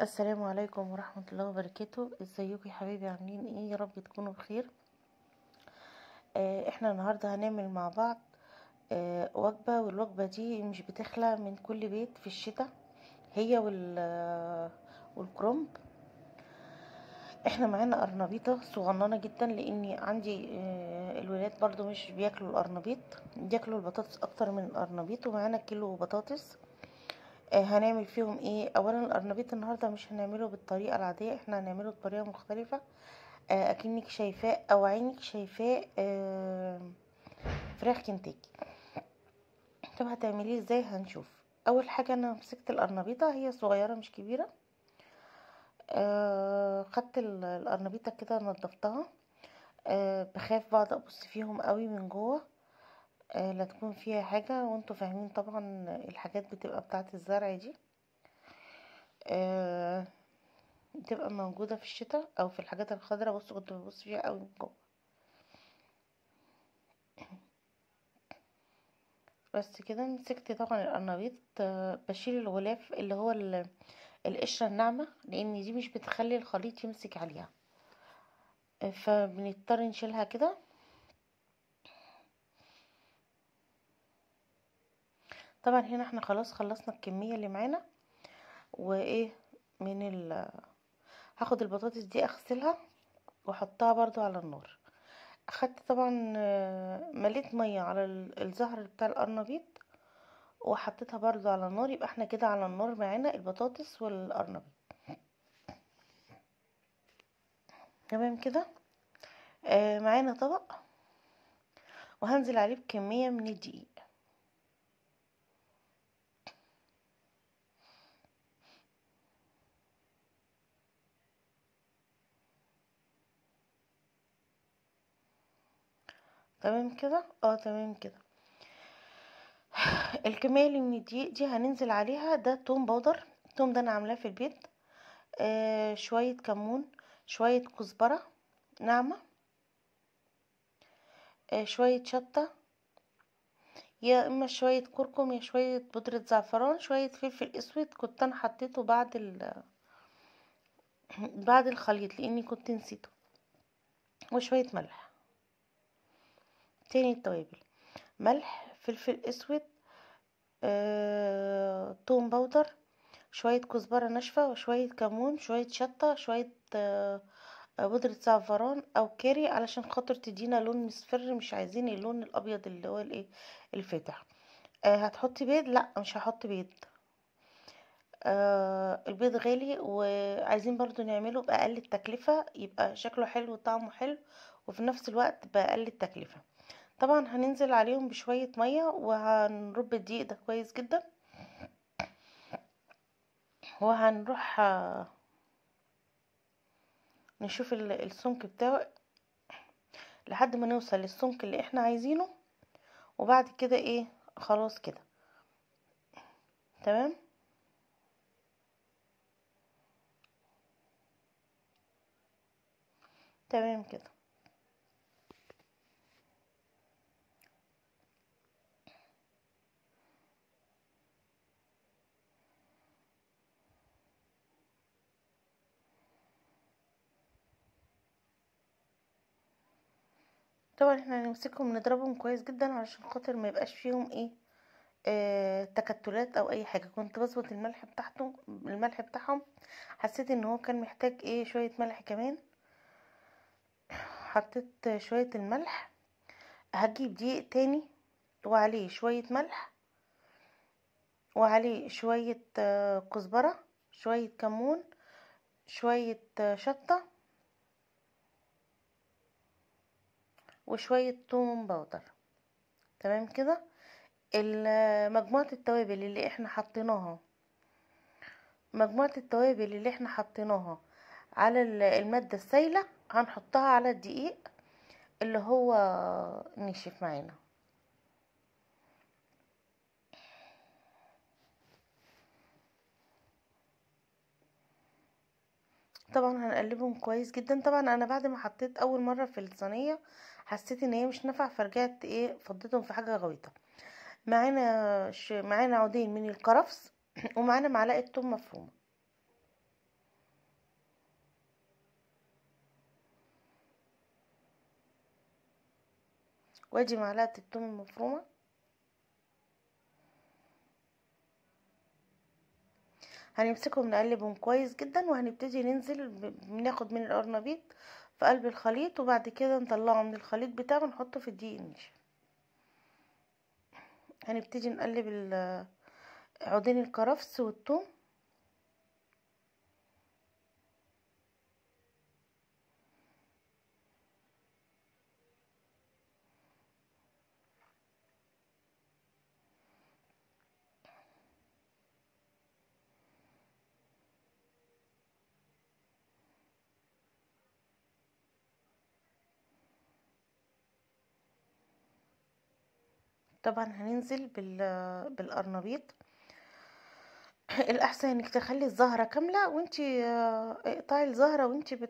السلام عليكم ورحمة الله وبركاته. ازيكم يا حبايبي؟ عاملين ايه؟ يا رب تكونوا بخير. احنا النهاردة هنعمل مع بعض وجبة، والوجبة دي مش بتخلى من كل بيت في الشتاء، هي والكرنب. احنا معانا قرنبيطة صغننة جدا، لاني عندي الولاد برضو مش بياكلوا القرنبيط، بياكلوا البطاطس اكتر من القرنبيط. ومعانا كيلو بطاطس. هنعمل فيهم ايه؟ اولا القرنبيط النهارده مش هنعمله بالطريقه العاديه، احنا هنعمله بطريقه مختلفه. اكنك شايفاه او عينك شايفاه فراخ كنتاكي. طب هتعمليه ازاي؟ هنشوف. اول حاجه انا مسكت القرنبيطه، هي صغيره مش كبيره. خدت القرنبيطه كده نضفتها. بخاف بعض ابص فيهم قوي من جوه، لا تكون فيها حاجه، وانتوا فاهمين طبعا الحاجات بتبقى بتاعه الزرع دي آه بتبقى موجودة في الشتاء او في الحاجات الخضراء. بص كنت ببص فيها قوي من جوه. بس كده مسكت طبعا القرنبيط، بشيل الغلاف اللي هو القشرة الناعمة، لان دي مش بتخلي الخليط يمسك عليها. فبنضطر نشيلها كده. طبعا هنا احنا خلاص خلصنا الكمية اللي معانا. وايه من هاخد البطاطس دي اغسلها واحطها برضو على النار. اخدت طبعا مليت مية على الزهر بتاع القرنبيط، وحطيتها برضو على النار. يبقى احنا كده على النار معانا البطاطس والقرنبيط. تمام كده. معانا طبق، وهنزل عليه بكمية من الدقيق. تمام كده. تمام كده. الكمية اللي من الدقيق دي هننزل عليها ده توم باودر. التوم ده انا عاملاه في البيت. شوية كمون، شوية كزبرة ناعمة، شوية شطة، يا اما شوية كركم، يا شوية بودرة زعفران، شوية فلفل اسود كنت انا حطيته بعد الخليط لاني كنت نسيته، وشوية ملح. تاني التوابل: ملح، فلفل اسود، توم باودر، شوية كزبرة ناشفة، وشوية كمون، شوية شطة، شوية بودرة زعفران او كاري، علشان خاطر تدينا لون مصفر، مش عايزين اللون الابيض اللي هو الايه الفاتح. هتحطي بيض؟ لا مش هحط بيض. البيض غالي، وعايزين برضو نعمله بأقل التكلفة، يبقى شكله حلو وطعمه حلو، وفي نفس الوقت بأقل التكلفة. طبعا هننزل عليهم بشوية مية، وهنرب الدقيق ده كويس جدا، وهنروح نشوف السمك بتاعه لحد ما نوصل للسمك اللي احنا عايزينه. وبعد كده ايه، خلاص كده تمام. تمام كده. طبعا احنا هنمسكهم نضربهم كويس جدا علشان خاطر ما يبقاش فيهم ايه تكتلات او اي حاجه. كنت بظبط الملح بتاعهم، حسيت ان هو كان محتاج ايه شويه ملح كمان. حطيت شويه الملح. هجيب دقيق تاني وعليه شويه ملح، وعليه شويه كزبره، شويه كمون، شويه شطه، وشويه توم باودر. تمام كده. مجموعه التوابل اللي احنا حطيناها، على المادة السايلة هنحطها على الدقيق اللي هو نشف معانا. طبعا هنقلبهم كويس جدا. طبعا انا بعد ما حطيت اول مرة في الصينية حسيت ان هي مش نافعة، فرجعت ايه فضيتهم في حاجة غويطة. معانا عودين من الكرفس ومعانا معلقة توم مفرومة. وادي معلقة الثوم المفرومة. هنمسكهم نقلبهم كويس جدا، وهنبتدي ننزل بناخد من القرنبيط في قلب الخليط، وبعد كده نطلعه من الخليط بتاعه ونحطه في الدقيق النشا. هنبتدي نقلب عودين الكرفس والثوم. طبعا هننزل بالقرنبيط. الاحسن انك تخلي الزهره كامله، وانتي اقطعي الزهره وانتي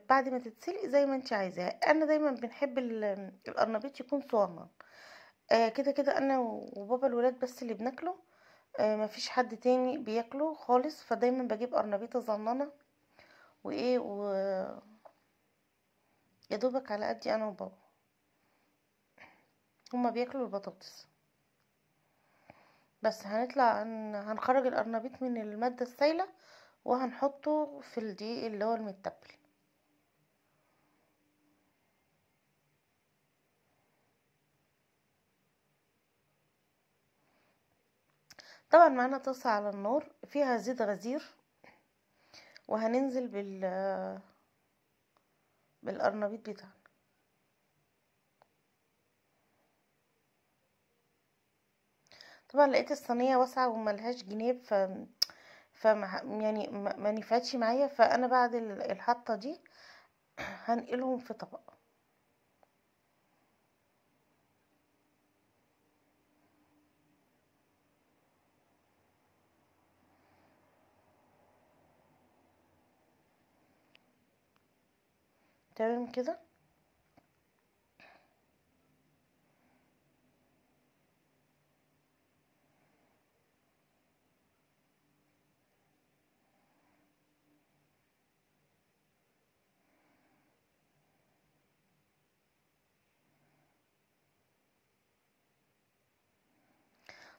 بعد ما تتسلقي زي ما انتي عايزاه. انا دايما بنحب القرنبيط يكون صغنن. كده كده انا وبابا الولاد بس اللي بناكله. مفيش حد تاني بياكله خالص، فدايما بجيب قرنبيطه صغننه وايه يا دوبك على قدي انا وبابا. هما بياكلوا البطاطس بس. هنخرج القرنبيط من الماده السائله، وهنحطه في الدقيق اللي هو المتبل. طبعا معانا طاسه على النار فيها زيت غزير، وهننزل بالقرنبيط بتاعنا. طبعا لقيت الصينيه واسعه وملهاش جناب، يعني ما نفعتش معايا. فانا بعد الحطه دي هنقلهم في طبق. تمام كده.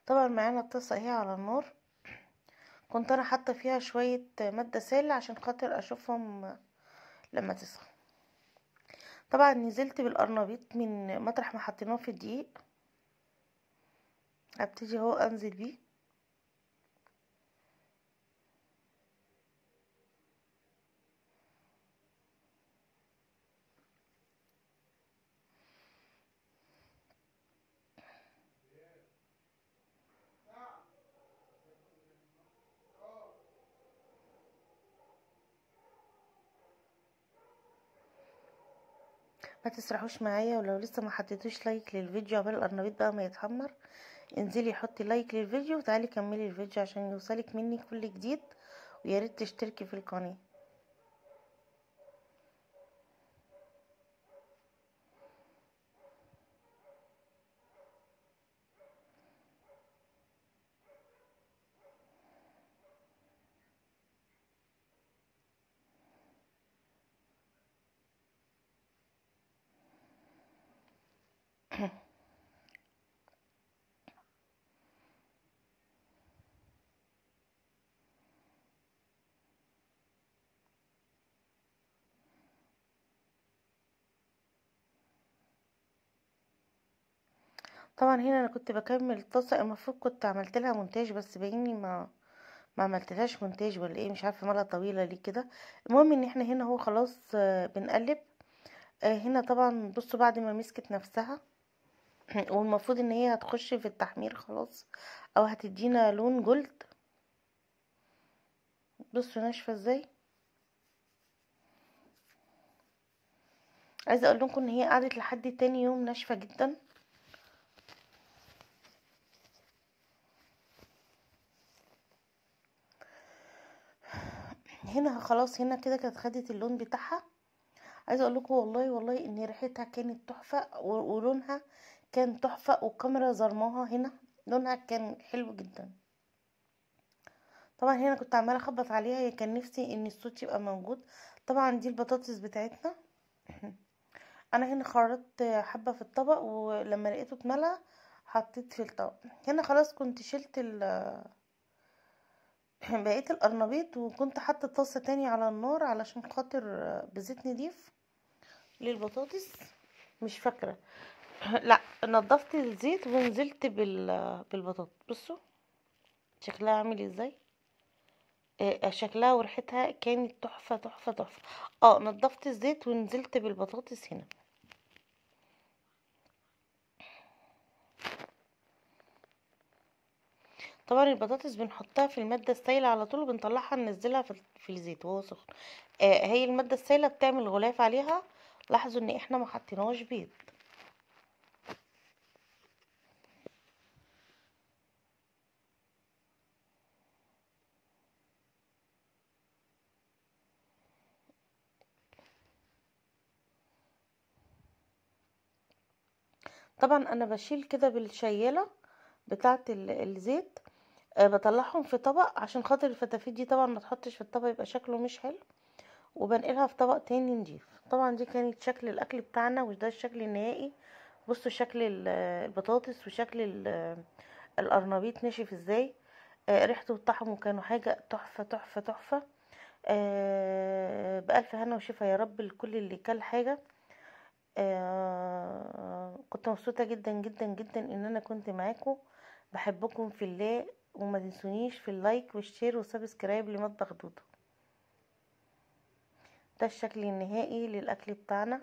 طبعا معانا الطاسه اهي على النار. كنت انا حاطه فيها شويه ماده سائله عشان خاطر اشوفهم لما تسخن. طبعا نزلت بالقرنبيط من مطرح ما حطيناه في الدقيق. هبتدي اهو انزل بيه. ما تسرحوش معايا، ولو لسه ما حطيتوش لايك للفيديو عقبال القرنبيط بقى ما يتحمر، انزلي حطي لايك للفيديو وتعالي كملي الفيديو عشان يوصلك مني كل جديد. ويا ريت تشتركي في القناه. طبعا هنا انا كنت بكمل الطاسه. المفروض كنت عملت لها مونتاج، بس بايني ما عملتلهاش مونتاج ولا ايه، مش عارفه مالها طويله ليه كده. المهم ان احنا هنا هو خلاص بنقلب. هنا طبعا بصوا بعد ما مسكت نفسها والمفروض ان هي هتخش في التحمير خلاص، او هتدينا لون جلد. بصوا ناشفه ازاي. عايزه اقول لكم ان هي قعدت لحد تاني يوم ناشفه جدا. هنا خلاص، هنا كده كانت خدت اللون بتاعها. عايزه اقول لكم والله والله ان ريحتها كانت تحفه، ولونها كان تحفه، والكاميرا ظلماها. هنا لونها كان حلو جدا. طبعا هنا كنت عماله اخبط عليها، هي كان نفسي ان الصوت يبقى موجود. طبعا دي البطاطس بتاعتنا. انا هنا خرطت حبة في الطبق، ولما لقيته اتملى حطيت في الطبق. هنا خلاص كنت شلت بقية القرنبيط، وكنت حاطة طاسة تاني على النار علشان خاطر بزيت نضيف للبطاطس. مش فاكرة. لا، نضفت الزيت ونزلت بالبطاطس. بصوا شكلها عامل ازاي. شكلها وريحتها كانت تحفة تحفة تحفة. نضفت الزيت ونزلت بالبطاطس هنا. طبعا البطاطس بنحطها في المادة السائلة على طول، وبنطلعها ننزلها في الزيت وهو سخن. هي المادة السائلة بتعمل غلاف عليها. لاحظوا ان احنا ما حطيناش بيض. طبعا انا بشيل كده بالشيالة بتاعة الزيت. بطلعهم في طبق عشان خاطر الفتافيت دي طبعا ما تحطش في الطبق يبقى شكله مش حلو، وبنقلها في طبق تاني نضيف. طبعا دي كانت شكل الاكل بتاعنا، وده الشكل النهائي. بصوا شكل البطاطس وشكل القرنبيط نشف ازاي. ريحته وطعمه كانوا حاجة تحفة تحفة تحفة. بألف هنا وشفا يا رب لكل اللي كل حاجة. كنت مبسوطة جدا جدا جدا ان انا كنت معاكم. بحبكم في الله، وما تنسونيش في اللايك والشير والسبسكرايب لمطبخ دودو. ده الشكل النهائي للاكل بتاعنا.